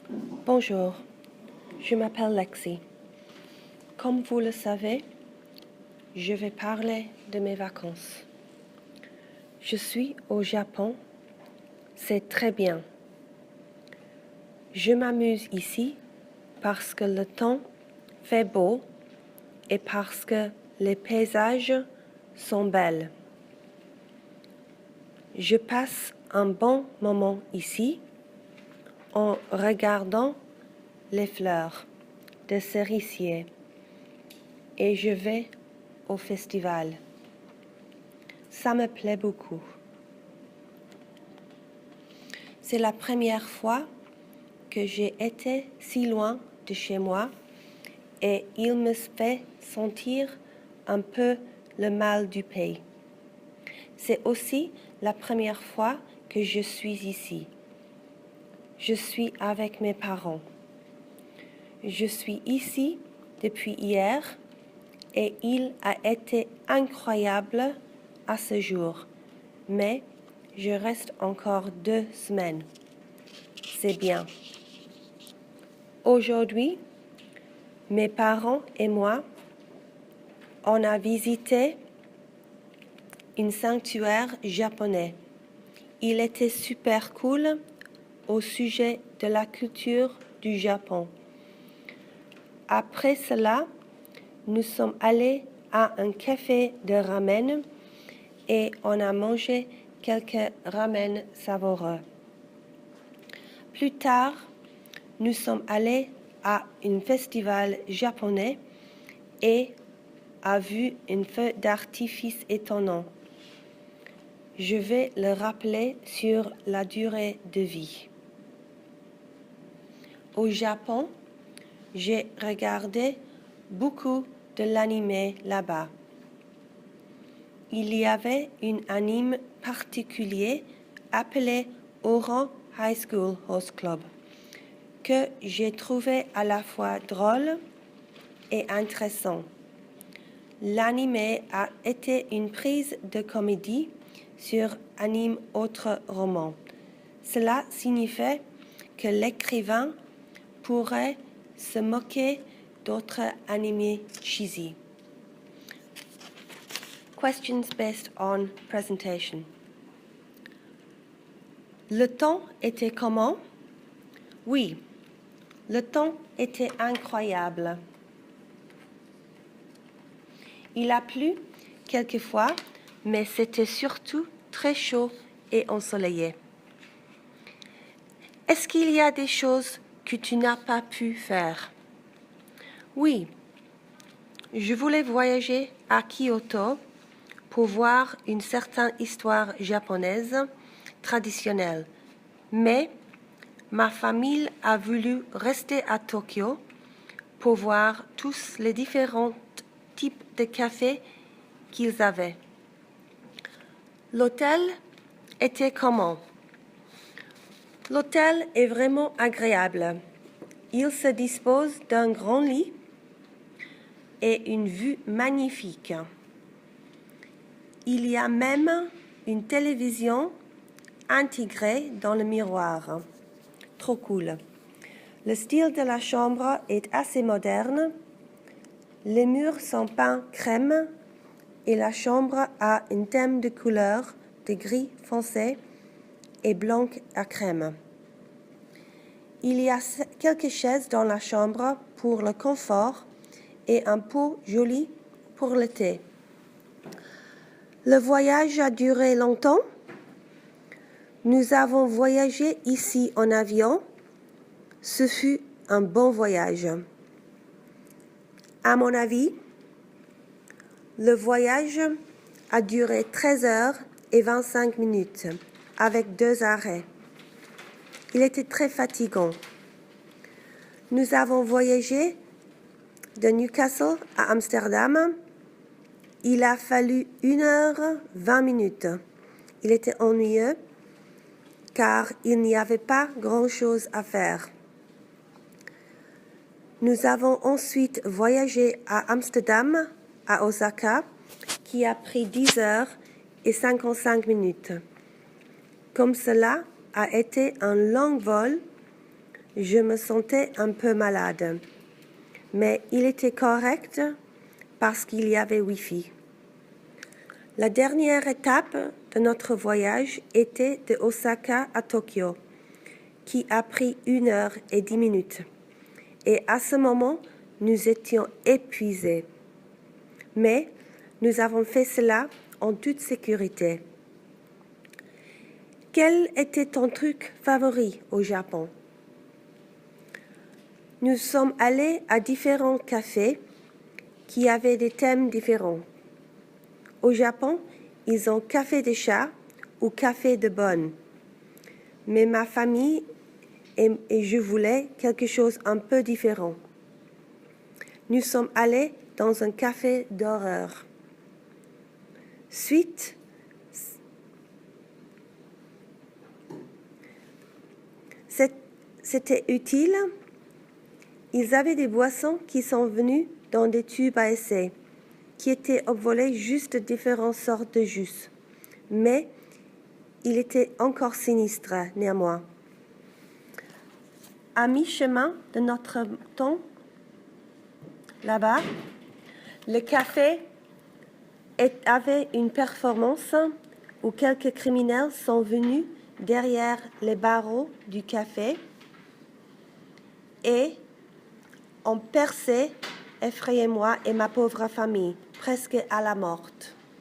Bonjour, je m'appelle Lexi. Comme vous le savez, je vais parler de mes vacances. Je suis au Japon, c'est très bien. Je m'amuse ici parce que le temps fait beau et parce que les paysages sont belles. Je passe un bon moment ici en regardant les fleurs des cerisiers et je vais au festival. Ça me plaît beaucoup. C'est la première fois que j'ai été si loin de chez moi et il me fait sentir un peu le mal du pays. C'est aussi la première fois que je suis ici. Je suis avec mes parents. Je suis ici depuis hier et il a été incroyable à ce jour, mais je reste encore 2 semaines. C'est bien. Aujourd'hui, mes parents et moi, on a visité un sanctuaire japonais. Il était super cool au sujet de la culture du Japon. Après cela, nous sommes allés à un café de ramen et on a mangé quelques ramen savoureux. Plus tard, nous sommes allés à un festival japonais et a vu un feu d'artifice étonnant. Je vais le rappeler sur la durée de vie. Au Japon, j'ai regardé beaucoup de l'anime là-bas. Il y avait un anime particulier appelé Ouran High School Host Club que j'ai trouvé à la fois drôle et intéressant. L'anime a été une prise de comédie sur un autre roman. Cela signifiait que l'écrivain pourrait se moquer d'autres animés cheesy. Questions based on presentation. Le temps était comment? Oui, le temps était incroyable. Il a plu quelquefois, mais c'était surtout très chaud et ensoleillé. Est-ce qu'il y a des choses que tu n'as pas pu faire? Oui, je voulais voyager à Kyoto pour voir une certaine histoire japonaise traditionnelle, mais ma famille a voulu rester à Tokyo pour voir tous les différents types de cafés qu'ils avaient. L'hôtel était comment? L'hôtel est vraiment agréable. Il se dispose d'un grand lit et une vue magnifique. Il y a même une télévision intégrée dans le miroir. Trop cool. Le style de la chambre est assez moderne. Les murs sont peints crème et la chambre a un thème de couleur de gris foncé et blanc à crème. Il y a quelques chaises dans la chambre pour le confort et un pot joli pour le thé. Le voyage a duré longtemps. Nous avons voyagé ici en avion. Ce fut un bon voyage. À mon avis, le voyage a duré 13 heures et 25 minutes avec 2 arrêts. Il était très fatigant. Nous avons voyagé de Newcastle à Amsterdam. Il a fallu 1 heure 20 minutes. Il était ennuyeux car il n'y avait pas grand-chose à faire. Nous avons ensuite voyagé à Amsterdam, à Osaka, qui a pris 10 heures et 55 minutes. Comme cela a été un long vol, Je me sentais un peu malade, mais il était correct parce qu'il y avait Wi-Fi. La dernière étape de notre voyage était de Osaka à Tokyo, qui a pris 1 heure et 10 minutes. Et à ce moment, nous étions épuisés. Mais nous avons fait cela en toute sécurité. Quel était ton truc favori au Japon? Nous sommes allés à différents cafés qui avaient des thèmes différents. Au Japon, ils ont café de chat ou café de bonne. Mais ma famille et je voulais quelque chose un peu différent. Nous sommes allés dans un café d'horreur. Suite, c'était utile. Ils avaient des boissons qui sont venues dans des tubes à essai, qui étaient obvolés juste de différentes sortes de jus. Mais il était encore sinistre, néanmoins. À mi-chemin de notre temps, là-bas, le café avait une performance où quelques criminels sont venus derrière les barreaux du café et ont percé, effrayé moi et ma pauvre famille, presque à la mort.